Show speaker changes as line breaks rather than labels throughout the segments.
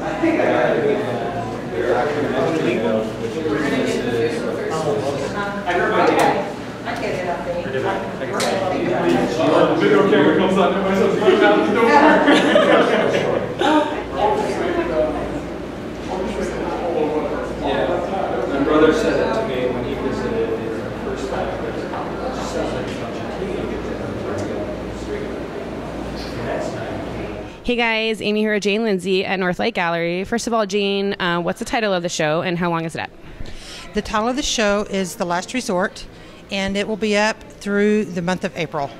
Video camera comes on, everybody's running out the door. Yeah, my brother said that to me when he visited the first time.
Hey guys, Amy here with Jane Lindsay at Northlight Gallery. First of all, Jane, what's the title of the show and how long is it up?
The title of the show is The Last Resort, and it will be up through the month of April.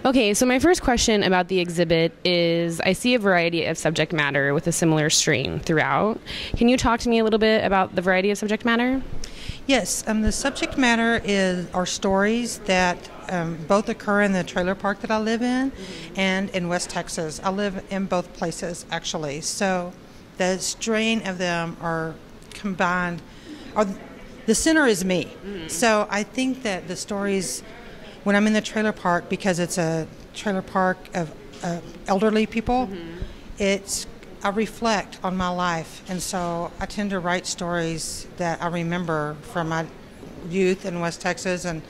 Okay, so my first question about the exhibit is I see a variety of subject matter with a similar strain throughout. Can you talk to me a little bit about the variety of subject matter?
Yes, the subject matter are stories that both occur in the trailer park that I live in and in West Texas. I live in both places, actually. So the strain of them are combined. The center is me. So I think that the stories, when I'm in the trailer park, because it's a trailer park of elderly people, I reflect on my life, and so I tend to write stories that I remember from my youth in West Texas, and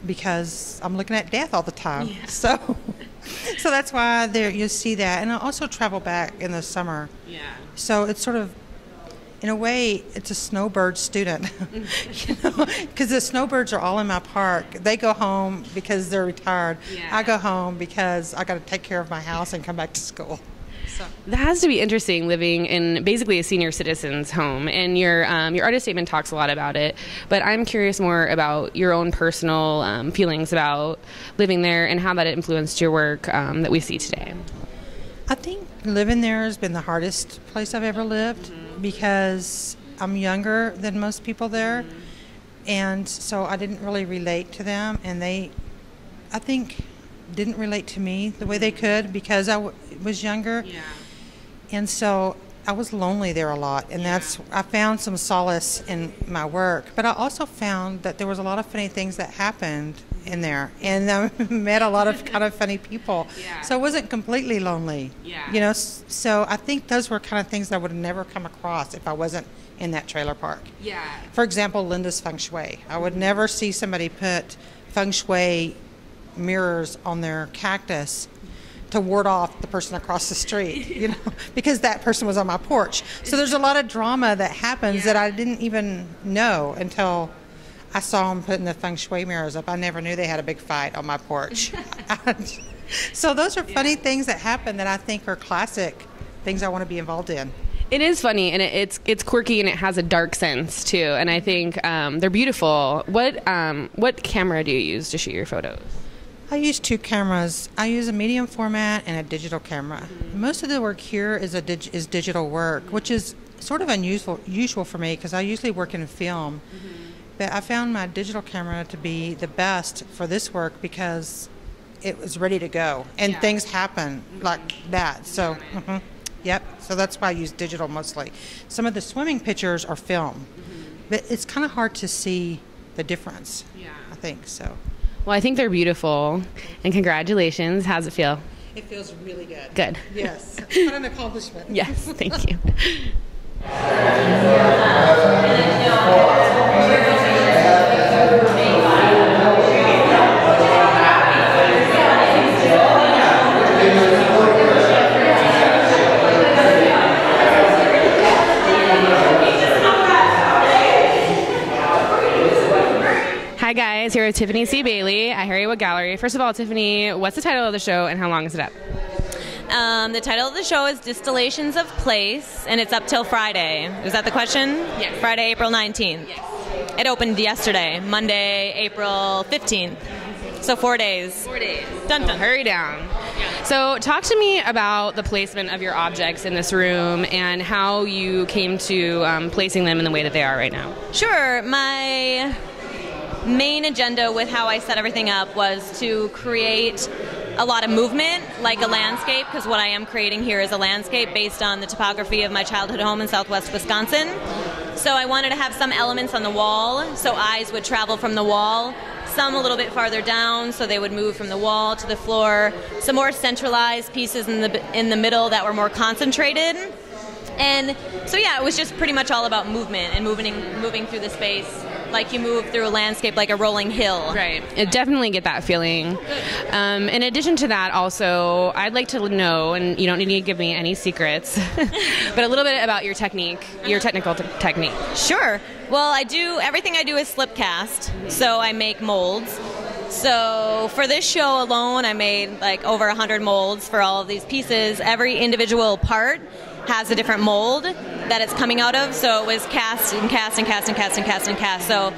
because I'm looking at death all the time. Yeah. So that's why there you see that. And I also travel back in the summer. Yeah. So it's sort of, in a way, it's a snowbird student, because the snowbirds are all in my park. They go home because they're retired. Yeah. I go home because I got to take care of my house and come back to school. So.
That has to be interesting, living in basically a senior citizen's home, and your artist statement talks a lot about it, but I'm curious more about your own personal feelings about living there and how that influenced your work that we see today.
I think living there has been the hardest place I've ever lived because I'm younger than most people there, and so I didn't really relate to them, and they, I think, didn't relate to me the way they could because I was younger. Yeah. And so I was lonely there a lot, and I found some solace in my work, but I also found that there was a lot of funny things that happened in there, and I met a lot of kind of funny people. Yeah. So I wasn't completely lonely. Yeah. So I think those were kind of things that I would have never come across if I wasn't in that trailer park. Yeah. For example, Linda's feng shui. I would never see somebody put feng shui mirrors on their cactus to ward off the person across the street, because that person was on my porch. So there's a lot of drama that happens that I didn't even know until I saw them putting the feng shui mirrors up. I never knew they had a big fight on my porch. So those are funny things that happen that I think are classic things I want to be involved in.
It is funny, and it's quirky, and it has a dark sense too. And I think they're beautiful. What camera do you use to shoot your photos?
I use two cameras. I use a medium format and a digital camera. Most of the work here is digital work, which is sort of unusual for me because I usually work in film. But I found my digital camera to be the best for this work because it was ready to go, and things happen like that. So, yep. So that's why I use digital mostly. Some of the swimming pictures are film, but it's kind of hard to see the difference. Yeah, I think so.
Well, I think they're beautiful, and congratulations. How's it feel?
It feels really good.
Good.
Yes. What an accomplishment.
Yes, thank you. Hi guys, here with Tiffany C. Bailey at Harrywood Gallery. First of all, Tiffany, what's the title of the show and how long is it up?
The title of the show is Distillations of Place, and it's up till Friday. Is that the question?
Yes.
Friday, April 19th. Yes. It opened yesterday, Monday, April 15th. So 4 days.
4 days.
Dun dun.
Hurry down. Yeah. So talk to me about the placement of your objects in this room and how you came to placing them in the way that they are right now.
Sure. My main agenda with how I set everything up was to create a lot of movement, like a landscape, because what I am creating here is a landscape based on the topography of my childhood home in southwest Wisconsin. So I wanted to have some elements on the wall, so eyes would travel from the wall, some a little bit farther down, so they would move from the wall to the floor, some more centralized pieces in the middle that were more concentrated, And so yeah, it was just pretty much all about movement and moving through the space like you move through a landscape, like a rolling hill.
Right. I definitely get that feeling. In addition to that, also, I'd like to know, and you don't need to give me any secrets, but a little bit about your technique, your technical technique.
Sure. Well, everything I do is slip cast, so I make molds. So for this show alone, I made like over 100 molds for all of these pieces. Every individual part has a different mold that it's coming out of, so it was cast and cast and cast and cast and cast and cast. So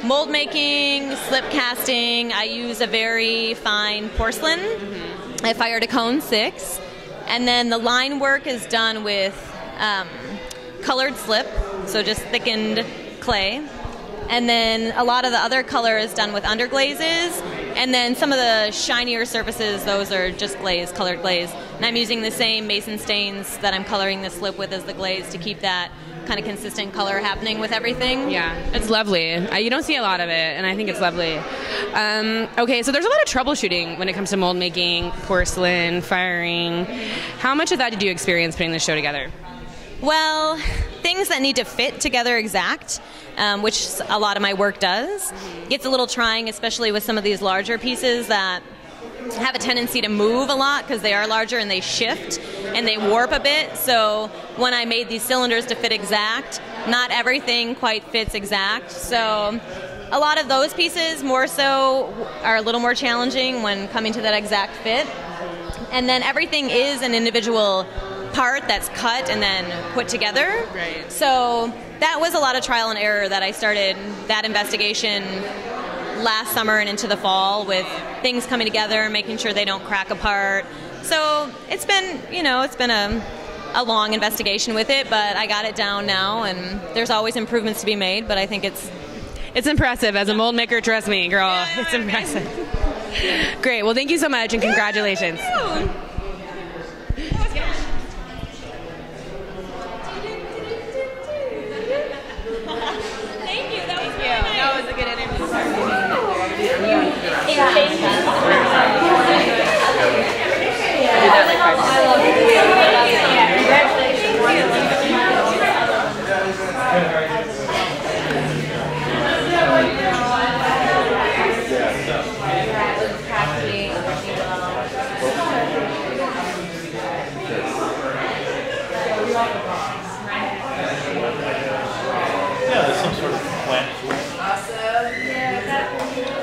mold making, slip casting, I use a very fine porcelain. I fired a cone 6, and then the line work is done with colored slip, so just thickened clay. And then a lot of the other color is done with underglazes, and then some of the shinier surfaces, those are just glaze, colored glaze. And I'm using the same mason stains that I'm coloring the slip with as the glaze to keep that kind of consistent color happening with everything.
Yeah, it's lovely. You don't see a lot of it, and I think it's lovely. Okay, so there's a lot of troubleshooting when it comes to mold making, porcelain, firing. How much of that did you experience putting this show together?
Well, things that need to fit together exact, which a lot of my work does. It's a little trying, especially with some of these larger pieces that have a tendency to move a lot because they are larger and they shift and they warp a bit. So when I made these cylinders to fit exact, not everything quite fits exact. So a lot of those pieces more so are a little more challenging when coming to that exact fit. And then everything is an individual part that's cut and then put together.
Right.
So that was a lot of trial and error that I started that investigation last summer and into the fall with things coming together, making sure they don't crack apart. So it's been a long investigation with it, but I got it down now, and there's always improvements to be made, but I think it's
impressive. As a mold maker, trust me, girl, it's impressive. Great. Well, thank you so much, and congratulations.
Thank you. That was a good interview.
Yeah, there's some sort of plant.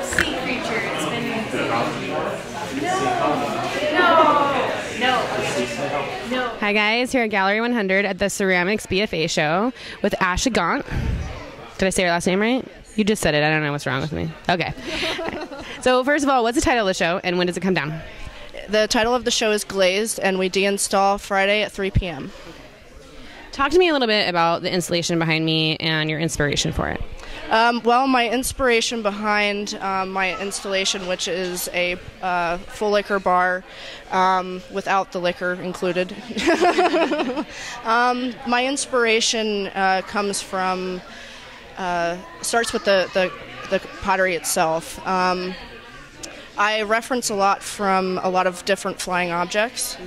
Sea creature. It's been no.
Hi guys, here at Gallery 100 at the Ceramics BFA show with Asha Gaunt. Did I say your last name right? You just said it. I don't know what's wrong with me. Okay. So first of all, what's the title of the show and when does it come down?
The title of the show is Glazed, and we deinstall Friday at 3 p.m.
Talk to me a little bit about the installation behind me and your inspiration for it.
Well, my inspiration behind my installation, which is a full liquor bar without the liquor included, my inspiration comes from, starts with the pottery itself. I reference a lot from a lot of different flying objects,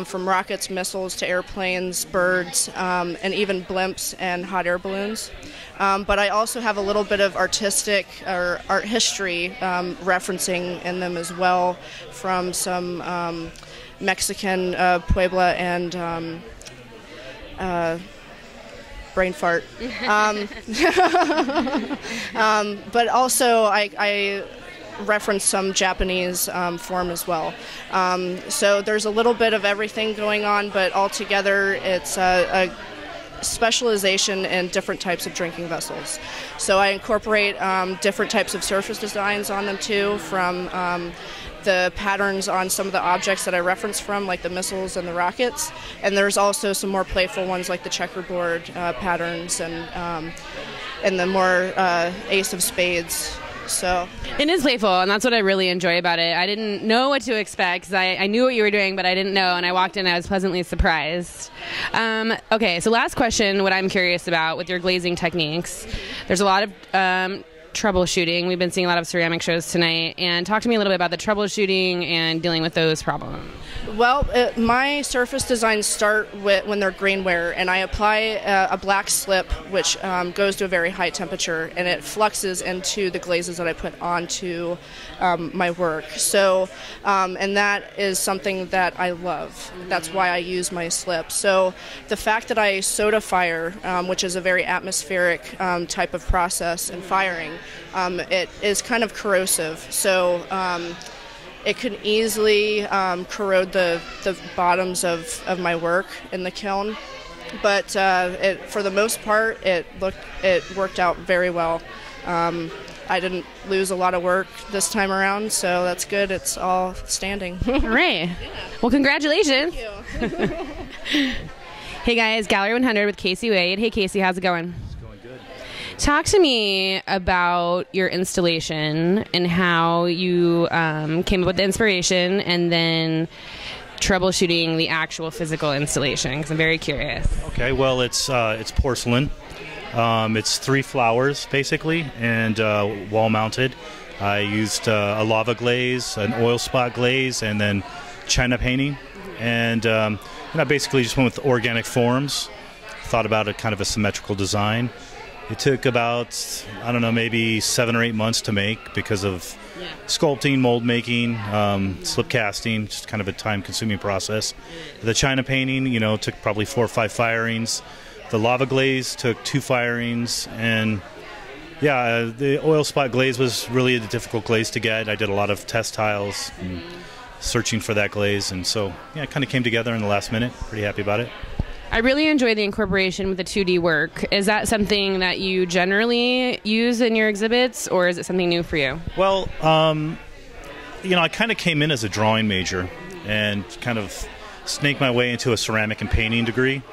from rockets, missiles, to airplanes, birds, and even blimps and hot air balloons. But I also have a little bit of artistic or art history referencing in them as well, from some Mexican Puebla and brain fart. But also I reference some Japanese form as well. So there's a little bit of everything going on, but altogether it's a specialization in different types of drinking vessels. So I incorporate different types of surface designs on them too, from the patterns on some of the objects that I reference from, like the missiles and the rockets. And there's also some more playful ones like the checkerboard patterns and the more ace of spades. So
it is playful, and that's what I really enjoy about it. I didn't know what to expect because I knew what you were doing, but I didn't know, and I walked in and I was pleasantly surprised. Okay, so last question, what I'm curious about with your glazing techniques, there's a lot of troubleshooting. We've been seeing a lot of ceramic shows tonight, and talk to me a little bit about the troubleshooting and dealing with those problems.
Well, my surface designs start with when they're grainware, and I apply a black slip, which goes to a very high temperature, and it fluxes into the glazes that I put onto my work. So, and that is something that I love. That's why I use my slip. So the fact that I soda fire, which is a very atmospheric type of process in firing, it is kind of corrosive. So it can easily corrode the bottoms of my work in the kiln, but for the most part, it worked out very well. I didn't lose a lot of work this time around, so that's good. It's all standing.
Hooray! Well, congratulations.
Thank you.
Hey guys, Gallery 100 with Casey Wade. Hey Casey, how's it going? Talk to me about your installation and how you came up with the inspiration and then troubleshooting the actual physical installation, because I'm very curious.
Okay, well, it's porcelain. It's 3 flowers, basically, and wall-mounted. I used a lava glaze, an oil spot glaze, and then china painting. And I basically just went with organic forms, thought about it kind of a symmetrical design. It took about, I don't know, maybe 7 or 8 months to make because of sculpting, mold making, slip casting, just kind of a time-consuming process. The china painting, took probably 4 or 5 firings. The lava glaze took 2 firings, and the oil spot glaze was really a difficult glaze to get. I did a lot of test tiles and searching for that glaze, and so it kind of came together in the last minute. Pretty happy about it.
I really enjoy the incorporation with the 2D work. Is that something that you generally use in your exhibits, or is it something new for you?
Well, I kind of came in as a drawing major and kind of snaked my way into a ceramic and painting degree.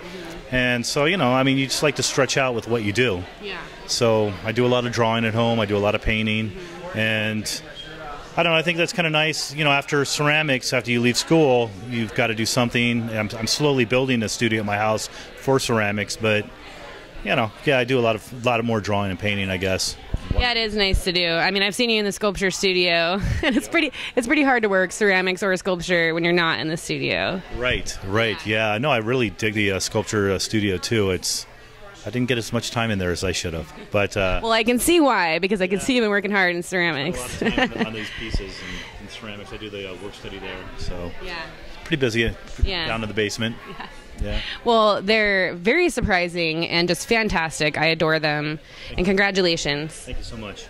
And so, you just like to stretch out with what you do. Yeah. So I do a lot of drawing at home. I do a lot of painting. And I don't know, I think that's kind of nice. After ceramics, after you leave school, you've got to do something. I'm slowly building a studio at my house for ceramics, but, I do a lot of more drawing and painting, I guess.
Yeah, it is nice to do. I mean, I've seen you in the sculpture studio, and it's pretty hard to work ceramics or sculpture when you're not in the studio.
Right. Yeah, no, I really dig the sculpture studio too. I didn't get as much time in there as I should have, but
well, I can see why, because I can see you've been working hard in ceramics.
A lot of time on these pieces and ceramics. I do the work study there, so pretty busy down in the basement. Yeah.
Well, they're very surprising and just fantastic. I adore them, and congratulations.
Thank you so much.